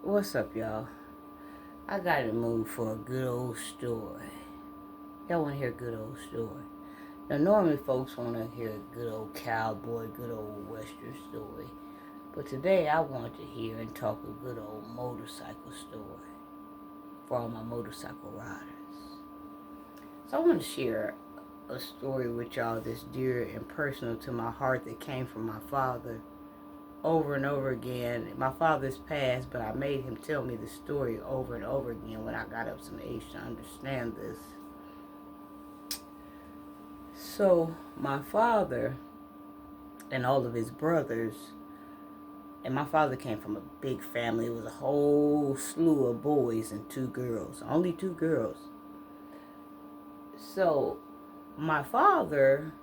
What's up, y'all? I got in the mood for a good old story. Y'all want to hear a good old story? Now, normally folks want to hear a good old cowboy, good old western story. But today I want to hear and talk a good old motorcycle story for all my motorcycle riders. So I want to share a story with y'all that's dear and personal to my heart that came from my father over and over again. My father's passed, but I made him tell me the story over and over again when I got up some age to understand this. So my father and all of his brothers, and my father came from a big family. It was a whole slew of boys and 2 girls, only 2 girls. So my father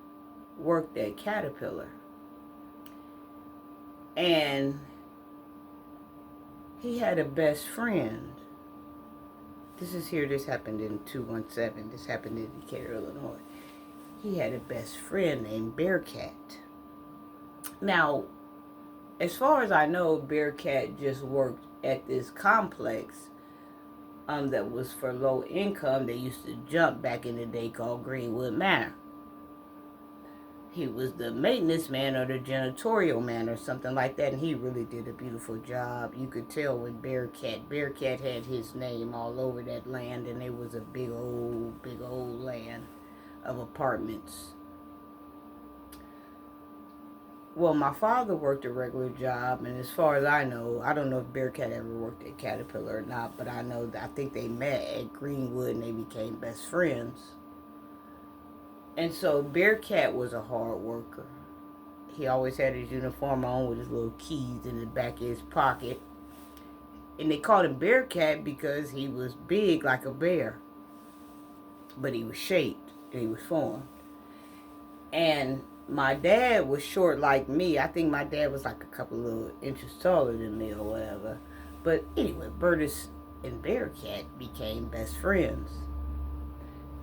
worked at Caterpillar, and he had a best friend. This happened in 217. This happened in Decatur, Illinois. He had a best friend named Bearcat. Now, as far as I know, Bearcat just worked at this complex that was for low income. They used to jump back in the day, called Greenwood Manor. He was the maintenance man or the janitorial man or something like that, and he really did a beautiful job. You could tell with Bearcat had his name all over that land, and it was a big old land of apartments. Well, my father worked a regular job, and as far as I know, I don't know if Bearcat ever worked at Caterpillar or not, but I know that I think they met at Greenwood and they became best friends. And so Bearcat was a hard worker. He always had his uniform on with his little keys in the back of his pocket. And they called him Bearcat because he was big like a bear. But he was shaped and he was formed. And my dad was short like me. I think my dad was like a couple little inches taller than me or whatever. But anyway, Bertus and Bearcat became best friends.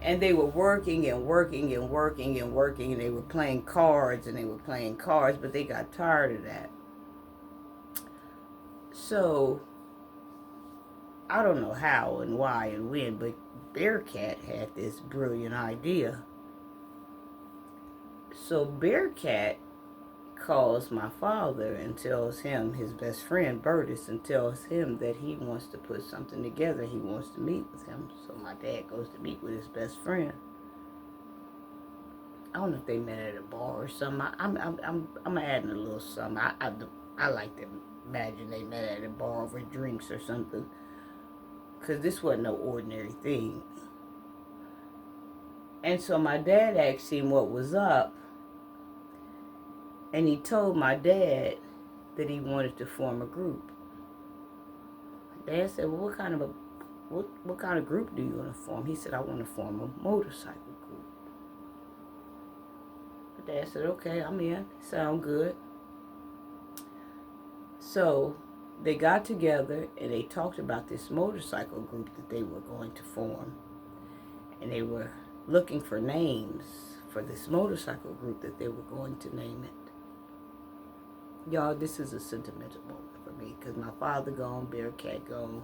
And they were working and working and working and working, and they were playing cards and they were playing cards, but they got tired of that. So, I don't know how and why and when, but Bearcat had this brilliant idea. So Bearcat calls my father and tells him, his best friend Bertus, and tells him that he wants to put something together. He wants to meet with him. So my dad goes to meet with his best friend. I don't know if they met at a bar or something. I'm adding a little something. I like to imagine they met at a bar over drinks or something, because this wasn't no ordinary thing. And so my dad asked him what was up, and he told my dad that he wanted to form a group. My dad said, "Well, what kind of group do you want to form?" He said, "I want to form a motorcycle group." My dad said, "Okay, I'm in. Sound good." So they got together and they talked about this motorcycle group that they were going to form, and they were looking for names for this motorcycle group that they were going to name it. Y'all, this is a sentimental moment for me because my father gone, Bearcat gone.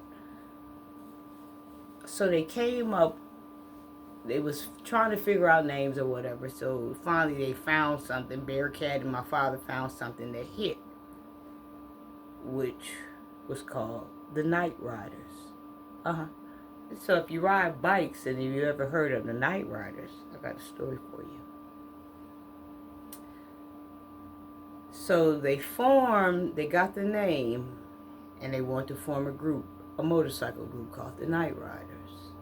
So they came up, they was trying to figure out names or whatever. So finally they found something. Bearcat and my father found something that hit, which was called the Night Riders. So if you ride bikes and if you ever heard of the Night Riders, I got a story for you. So they got the name, and they want to form a group, a motorcycle group called the Night Riders.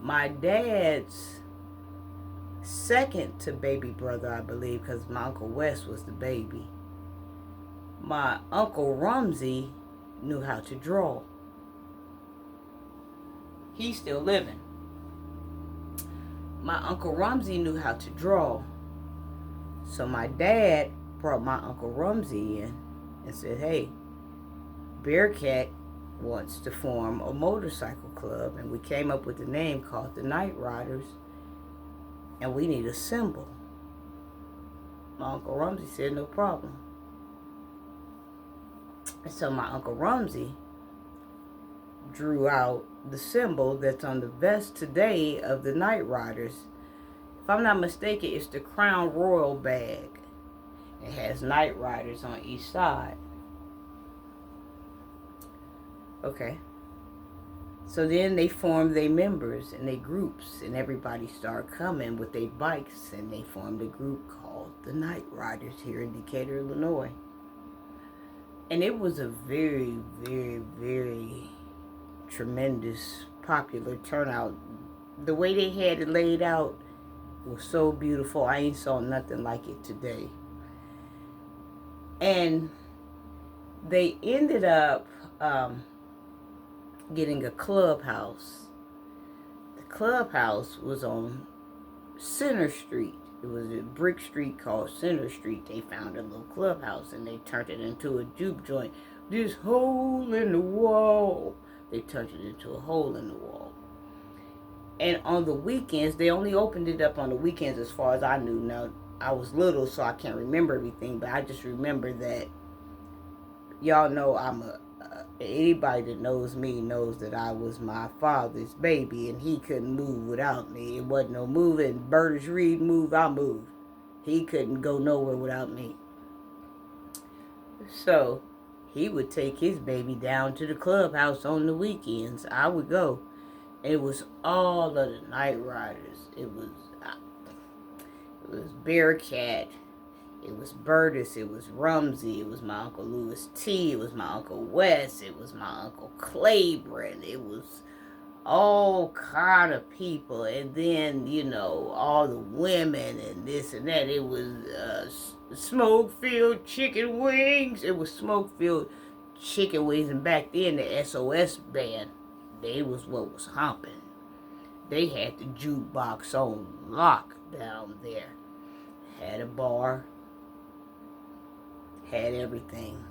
My dad's second to baby brother, I believe, because my Uncle Wes was the baby. My Uncle Rumsey knew how to draw. He's still living. My Uncle Rumsey knew how to draw. So my dad brought my Uncle Rumsey in and said, "Hey, Bearcat wants to form a motorcycle club, and we came up with a name called the Night Riders, and we need a symbol." My Uncle Rumsey said, "No problem." And so my Uncle Rumsey drew out the symbol that's on the vest today of the Night Riders. If I'm not mistaken, it's the Crown Royal bag. It has Night Riders on each side. Okay. So then they formed their members and their groups, and everybody started coming with their bikes, and they formed a group called the Night Riders here in Decatur, Illinois. And it was a very, very, very tremendous, popular turnout. The way they had it laid out was so beautiful. I ain't saw nothing like it today. And they ended up getting a clubhouse. The clubhouse was on Center Street. It was a brick street called Center Street. They found a little clubhouse and they turned it into a juke joint. This hole in the wall. They turned it into a hole in the wall. And on the weekends, they only opened it up on the weekends as far as I knew. Now, I was little, so I can't remember everything, but I just remember that, y'all know anybody that knows me knows that I was my father's baby, and he couldn't move without me. It wasn't no moving. Burgess Reed moved, I moved. He couldn't go nowhere without me. So he would take his baby down to the clubhouse on the weekends. I would go. It was all of the Night Riders. It was Bearcat. It was Burtis, it was Rumsey, it was my Uncle Louis T, it was my Uncle Wes, it was my Uncle Claiborne, it was all kind of people, and then, all the women and this and that. It was smoke-filled chicken wings. It was smoke-filled chicken wings, and back then the SOS band, they was what was humping. They had the jukebox on lock down there. Had a bar. Had everything.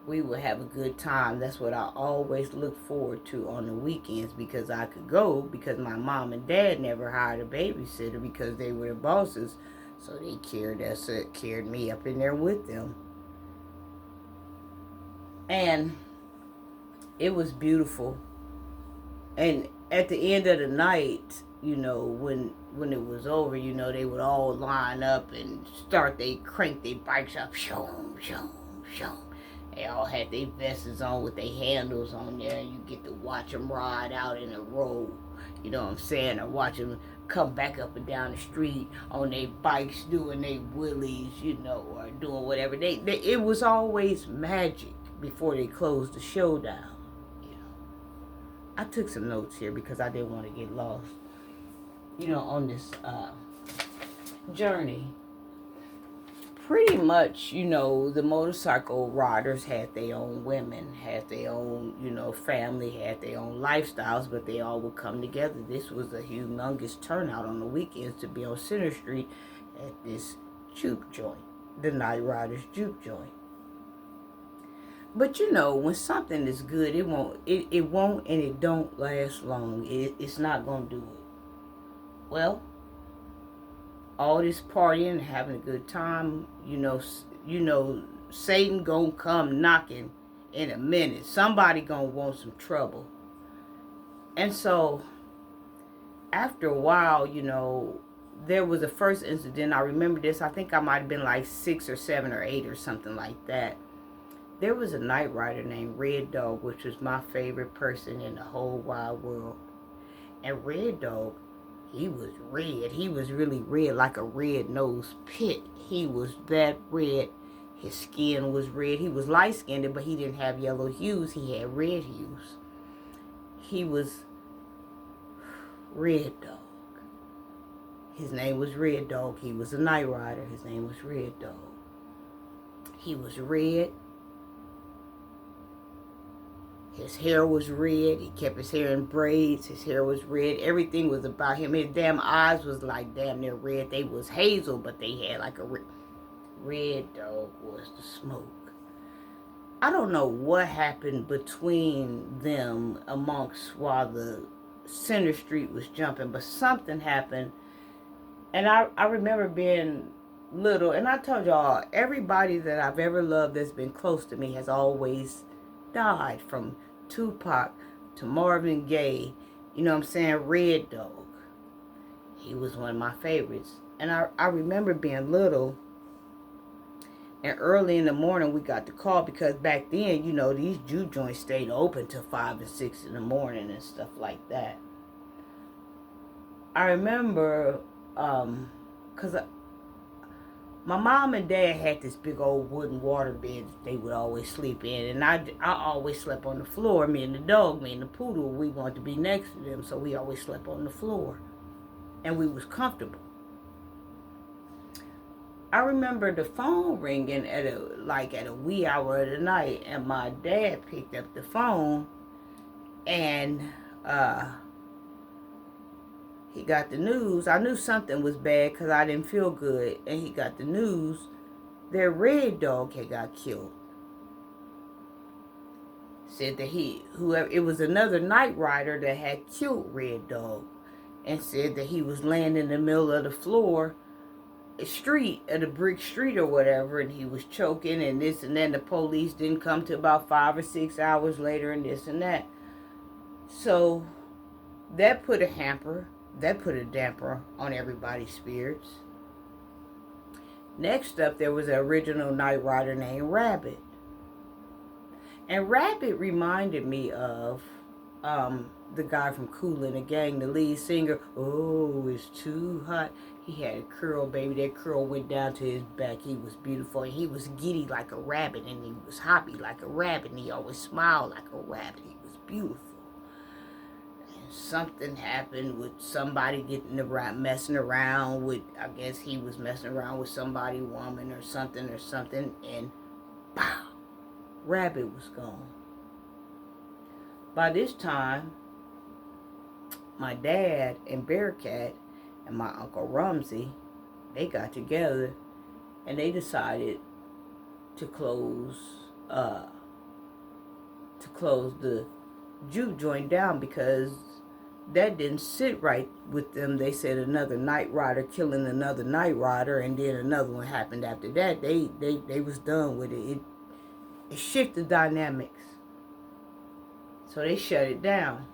We would have a good time. That's what I always look forward to on the weekends, because I could go, because my mom and dad never hired a babysitter because they were the bosses. So they carried me up in there with them. And it was beautiful. And at the end of the night, when it was over, they would all line up and crank their bikes up. Shoom, shoom, shoom. They all had their vests on with their handles on there, and you get to watch them ride out in a row. You know what I'm saying? Or watch them come back up and down the street on their bikes doing their wheelies, or doing whatever. It was always magic before they closed the show down. I took some notes here because I didn't want to get lost, on this journey. Pretty much, the motorcycle riders had their own women, had their own, family, had their own lifestyles, but they all would come together. This was a humongous turnout on the weekends to be on Center Street at this juke joint, the Night Riders juke joint. But when something is good, it won't and it don't last long. It's not gonna do it. Well, all this partying and having a good time, Satan gonna come knocking in a minute. Somebody gonna want some trouble. And so after a while, there was a first incident. I remember this. I think I might have been like 6 or 7 or 8 or something like that. There was a night rider named Red Dog, which was my favorite person in the whole wide world. And Red Dog, he was red. He was really red, like a red-nosed pit. He was that red. His skin was red. He was light-skinned, but he didn't have yellow hues. He had red hues. He was Red Dog. His name was Red Dog. He was a night rider. His name was Red Dog. He was red. His hair was red. He kept his hair in braids. His hair was red. Everything was about him. His damn eyes was like damn near red. They was hazel, but they had like a Red Dog was the smoke. I don't know what happened between them amongst while the Center Street was jumping, but something happened. And I remember being little, and I told y'all, everybody that I've ever loved that's been close to me has always died, from Tupac to Marvin Gaye, you know what I'm saying, Red Dog. He was one of my favorites. And I remember being little, and early in the morning we got the call, because back then, you know, these juke joints stayed open till 5 and 6 in the morning and stuff like that. I remember, because my mom and dad had this big old wooden water bed that they would always sleep in. And I always slept on the floor. Me and the dog, me and the poodle, we wanted to be next to them. So we always slept on the floor. And we was comfortable. I remember the phone ringing at a wee hour of the night. And my dad picked up the phone. And he got the news. I knew something was bad because I didn't feel good. And he got the news. Their Red Dog had got killed. Said that it was another night rider that had killed Red Dog. And said that he was laying in the middle of the floor, street, at a brick street or whatever. And he was choking and this and that. And the police didn't come till about 5 or 6 hours later and this and that. So that put a damper on everybody's spirits. Next up, there was an original night rider named Rabbit. And Rabbit reminded me of the guy from Kool and the Gang, the lead singer. Oh, it's too hot. He had a curl, baby. That curl went down to his back. He was beautiful. And he was giddy like a rabbit. And he was hoppy like a rabbit. And he always smiled like a rabbit. He was beautiful. Something happened with somebody messing around with, I guess he was messing around with somebody, woman or something, and pow, Rabbit was gone. By this time, my dad and Bearcat and my Uncle Rumsey, they got together and they decided to close the juke joint down, because that didn't sit right with them. They said another night rider killing another night rider, and then another one happened after that. They was done with it. It shifted dynamics. So they shut it down.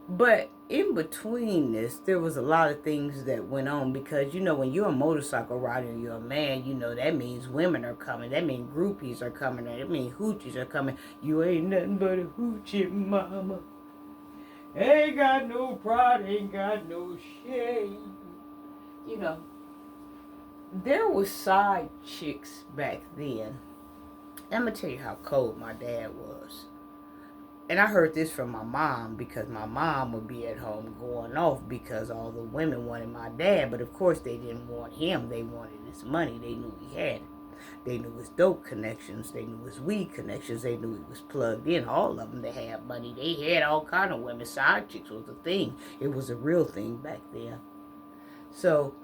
But in between this, there was a lot of things that went on, because, you know, when you're a motorcycle rider and you're a man, you know, that means women are coming. That means groupies are coming. That means hoochies are coming. You ain't nothing but a hoochie mama. Ain't got no pride, ain't got no shame. You know, there was side chicks back then. I'm going to tell you how cold my dad was. And I heard this from my mom, because my mom would be at home going off because all the women wanted my dad. But of course they didn't want him. They wanted his money. They knew he had it. They knew his dope connections. They knew his weed connections. They knew he was plugged in. All of them, they had money. They had all kind of women. Side chicks was a thing. It was a real thing back then. So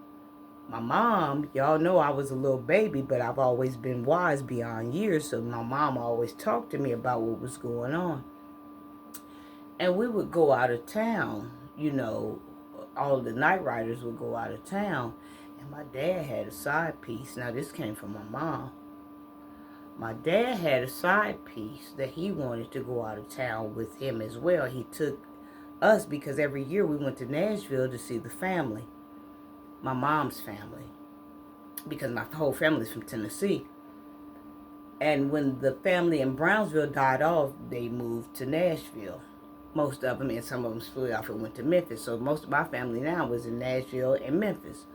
my mom, y'all know I was a little baby, but I've always been wise beyond years. So my mom always talked to me about what was going on. And we would go out of town, you know, all the night riders would go out of town. And my dad had a side piece. Now, this came from my mom. My dad had a side piece that he wanted to go out of town with him as well. He took us, because every year we went to Nashville to see the family, my mom's family, because my whole family's from Tennessee. And when the family in Brownsville died off, they moved to Nashville. Most of them, and some of them split off and went to Memphis. So most of my family now was in Nashville and Memphis.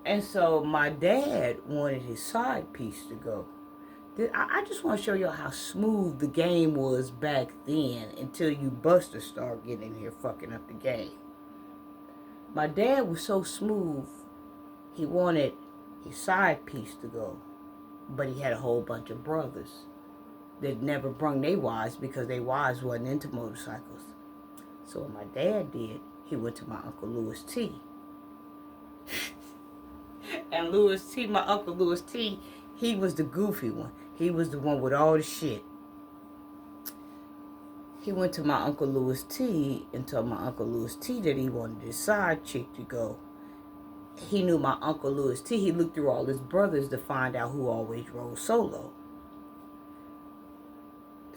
And so my dad wanted his side piece to go. I just want to show you how smooth the game was back then, until you busters start getting in here fucking up the game. My dad was so smooth, he wanted his side piece to go. But he had a whole bunch of brothers that never brung their wives, because their wives wasn't into motorcycles. So what my dad did, he went to my Uncle Louis T. And my Uncle Louis T, he was the goofy one. He was the one with all the shit. He went to my Uncle Louis T and told my Uncle Louis T that he wanted his side chick to go. He knew my Uncle Louis T. He looked through all his brothers to find out who always rode solo.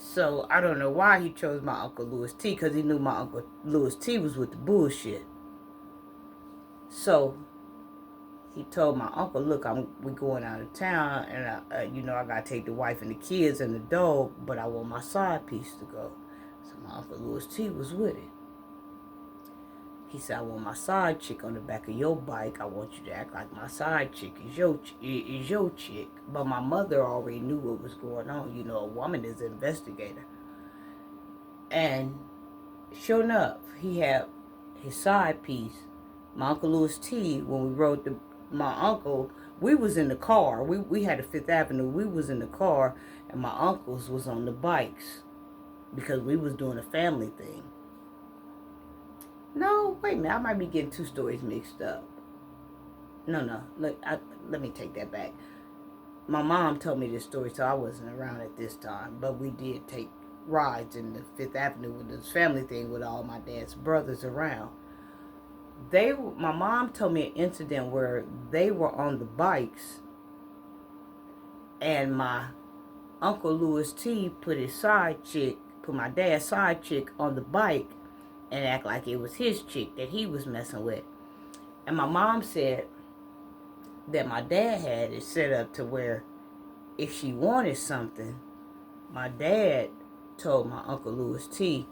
So I don't know why he chose my Uncle Louis T, because he knew my Uncle Louis T was with the bullshit. So he told my uncle, look, we going out of town, and I gotta take the wife and the kids and the dog, but I want my side piece to go. So my Uncle Louis T was with it. He said, I want my side chick on the back of your bike. I want you to act like my side chick is your chick. But my mother already knew what was going on. You know, a woman is an investigator. And sure enough, he had his side piece. My Uncle Louis T, when we rode my uncle, we was in the car. We had a Fifth Avenue. We was in the car, and my uncles was on the bikes because we was doing a family thing. No, wait a minute. I might be getting two stories mixed up. No. Let me take that back. My mom told me this story, so I wasn't around at this time. But we did take rides in the Fifth Avenue with this family thing with all my dad's brothers around. My mom told me an incident where they were on the bikes, and my Uncle Louis T put my dad's side chick on the bike and act like it was his chick that he was messing with. And my mom said that my dad had it set up to where if she wanted something, my dad told my Uncle Louis T,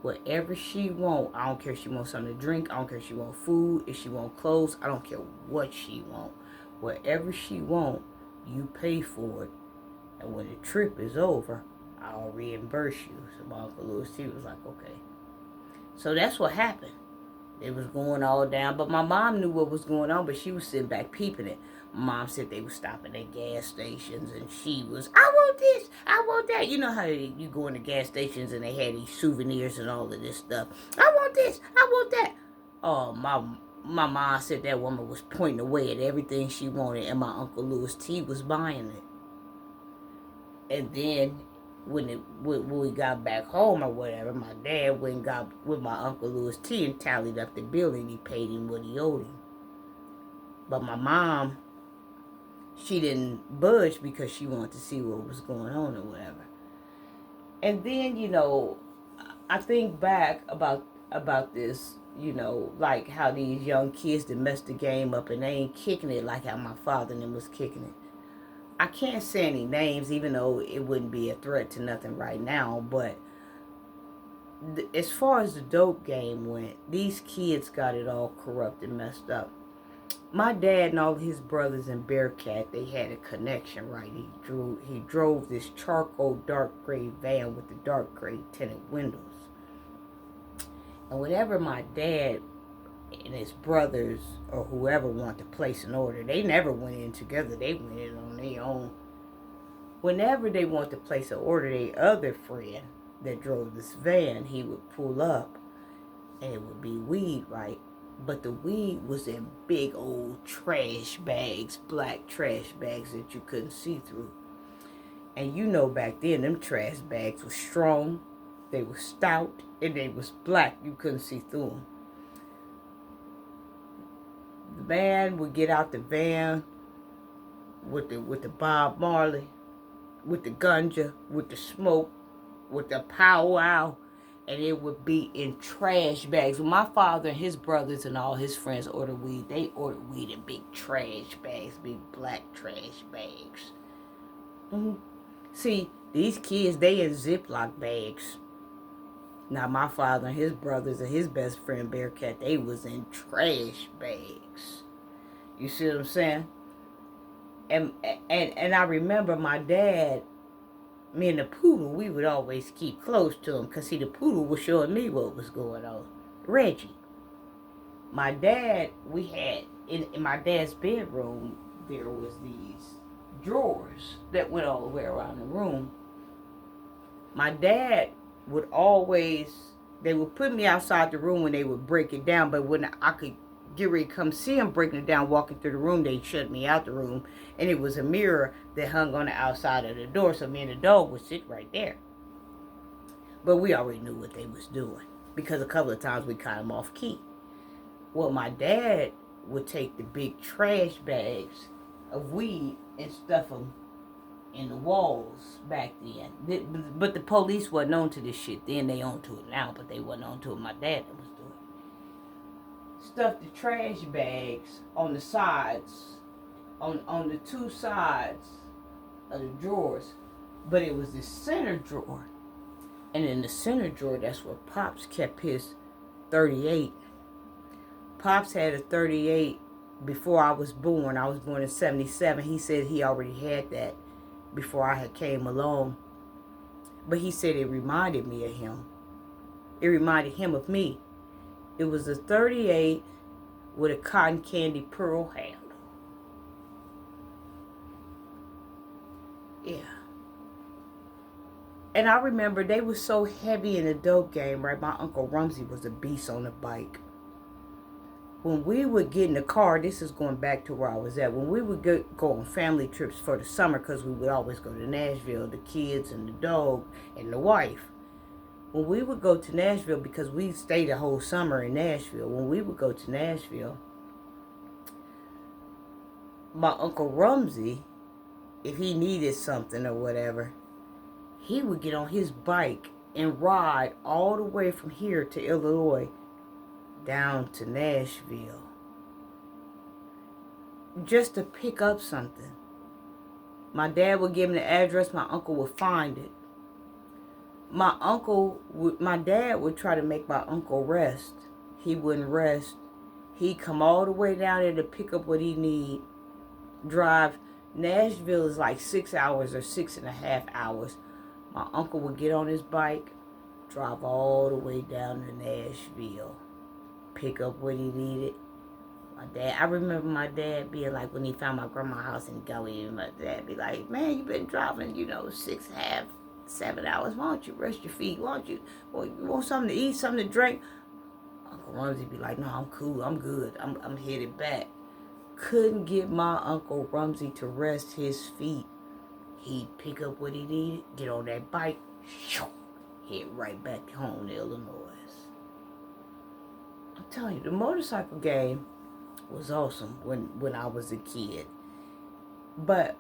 whatever she want, I don't care if she wants something to drink, I don't care if she want food, if she want clothes, I don't care what she want. Whatever she want, you pay for it. And when the trip is over, I'll reimburse you. So my Uncle Louis T was like, okay. So that's what happened. It was going all down. But my mom knew what was going on, but she was sitting back peeping it. My mom said they were stopping at gas stations, and she was, I want this, I want that. You know how you go into gas stations and they had these souvenirs and all of this stuff. I want this, I want that. Oh, my mom said that woman was pointing away at everything she wanted, and my Uncle Louis T was buying it. And then when we got back home or whatever, my dad went and got with my Uncle Louis T and tallied up the bill, and he paid him what he owed him. But my mom, she didn't budge because she wanted to see what was going on or whatever. And then, I think back about this, like how these young kids that messed the game up and they ain't kicking it like how my father and them was kicking it. I can't say any names, even though it wouldn't be a threat to nothing right now. But as far as the dope game went, these kids got it all corrupt and messed up. My dad and all his brothers in Bearcat, they had a connection, right? He drove this charcoal dark gray van with the dark gray tinted windows. And whenever my dad and his brothers or whoever wanted to place an order, they never went in together. They went in on their own. Whenever they wanted to place an order, their other friend that drove this van, he would pull up and it would be weed, right? But the weed was in big old trash bags, black trash bags that you couldn't see through. And back then, them trash bags were strong, they were stout, and they was black. You couldn't see through them. The man would get out the van with the Bob Marley, with the ganja, with the smoke, with the powwow, and it would be in trash bags. When my father and his brothers and all his friends ordered weed, they ordered weed in big trash bags, big black trash bags. Mm-hmm. See, these kids, they in Ziploc bags. Now, my father and his brothers and his best friend, Bearcat, they was in trash bags. You see what I'm saying? And I remember my dad, me and the poodle, we would always keep close to him because, see, the poodle was showing me what was going on. Reggie. My dad, we had, in my dad's bedroom, there was these drawers that went all the way around the room. My dad would always, they would put me outside the room when they would break it down, but when I could get ready to come see them breaking it down, walking through the room, they'd shut me out the room, and it was a mirror that hung on the outside of the door, so me and the dog would sit right there. But we already knew what they was doing, because a couple of times we caught them off key. Well, my dad would take the big trash bags of weed and stuff them in the walls back then. But the police wasn't on to this shit then. They on to it now, but they wasn't on to it. My dad was doing it. Stuffed the trash bags on the sides, on the two sides of the drawers. But it was the center drawer. And in the center drawer, that's where Pops kept his 38. Pops had a 38 before I was born. I was born in 77. He said he already had that before I had came along. But he said it reminded me of him. It reminded him of me. It was a 38 with a cotton candy pearl handle. Yeah. And I remember they were so heavy in the dope game, right? My Uncle Rumsey was a beast on the bike. When we would get in the car, this is going back to where I was at. When we would go on family trips for the summer, because we would always go to Nashville, the kids and the dog and the wife. When we would go to Nashville, because we stayed a whole summer in Nashville, when we would go to Nashville, my Uncle Rumsey, if he needed something or whatever, he would get on his bike and ride all the way from here to Illinois down to Nashville just to pick up something. My dad would give him the address. My uncle would find it. My dad would try to make my uncle rest. He wouldn't rest. He'd come all the way down there to pick up what he need. Drive. Nashville is like 6 hours or 6.5 hours. My uncle would get on his bike, drive all the way down to Nashville, pick up what he needed. I remember my dad being like, when he found my grandma's house in Gully, my dad be like, man, you been driving, 6.5, 7 hours. Why don't you rest your feet? Why don't you, you want something to eat, something to drink? Uncle Rumsey be like, no, I'm cool, I'm good, I'm headed back. Couldn't get my Uncle Rumsey to rest his feet. He'd pick up what he needed, get on that bike, head right back home to Illinois. I'm telling you, the motorcycle game was awesome when I was a kid. But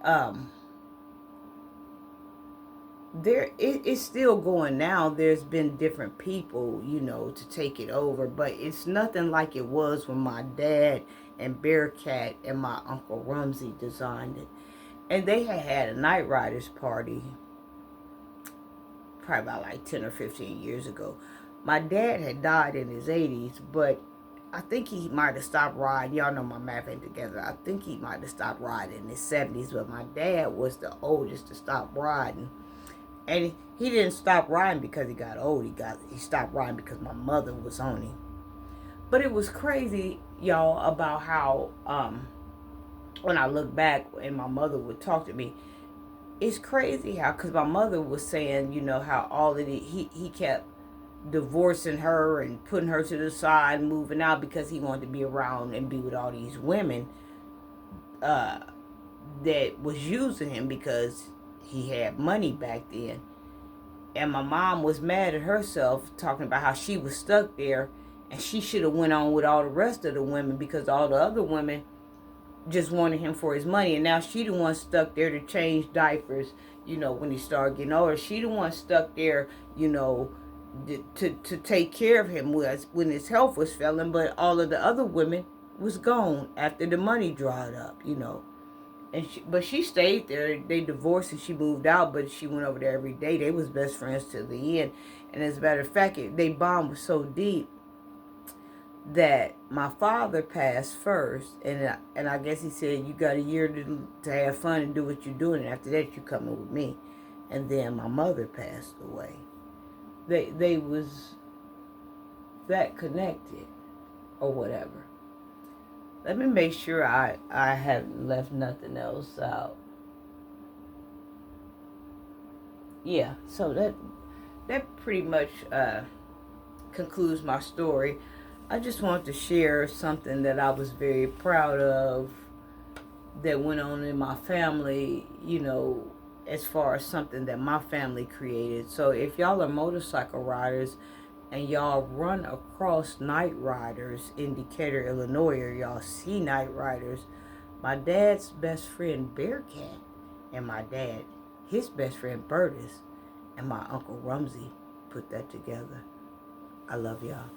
it's still going now. There's been different people, to take it over, but it's nothing like it was when my dad and Bearcat and my Uncle Rumsey designed it. And they had a Night Riders party probably about like 10 or 15 years ago. My dad had died in his 80s, but I think he might have stopped riding. Y'all know my math ain't together. I think he might have stopped riding in his 70s, but my dad was the oldest to stop riding. And he didn't stop riding because he got old. He stopped riding because my mother was on him. But it was crazy, y'all, about how when I look back and my mother would talk to me, it's crazy how, because my mother was saying, how all of it, he kept divorcing her and putting her to the side, moving out because he wanted to be around and be with all these women that was using him because he had money back then. And my mom was mad at herself, talking about how she was stuck there and she should have went on with all the rest of the women because all the other women just wanted him for his money. And now she the one stuck there to change diapers, when he started getting older. She the one stuck there, to take care of him when his health was failing. But all of the other women was gone after the money dried up, but she stayed there. They divorced and she moved out, but she went over there every day. They was best friends till the end. And as a matter of fact, they bond was so deep that my father passed first, and I guess he said, you got a year to have fun and do what you're doing, and after that you coming with me. And then my mother passed away. They was that connected or whatever. Let me make sure I haven't left nothing else out. Yeah, so that pretty much concludes my story. I just want to share something that I was very proud of that went on in my family, as far as something that my family created. So if y'all are motorcycle riders and y'all run across night riders in Decatur, Illinois, or y'all see night riders, my dad's best friend Bearcat and my dad his best friend Burtis and my Uncle Rumsey put that together. I love y'all.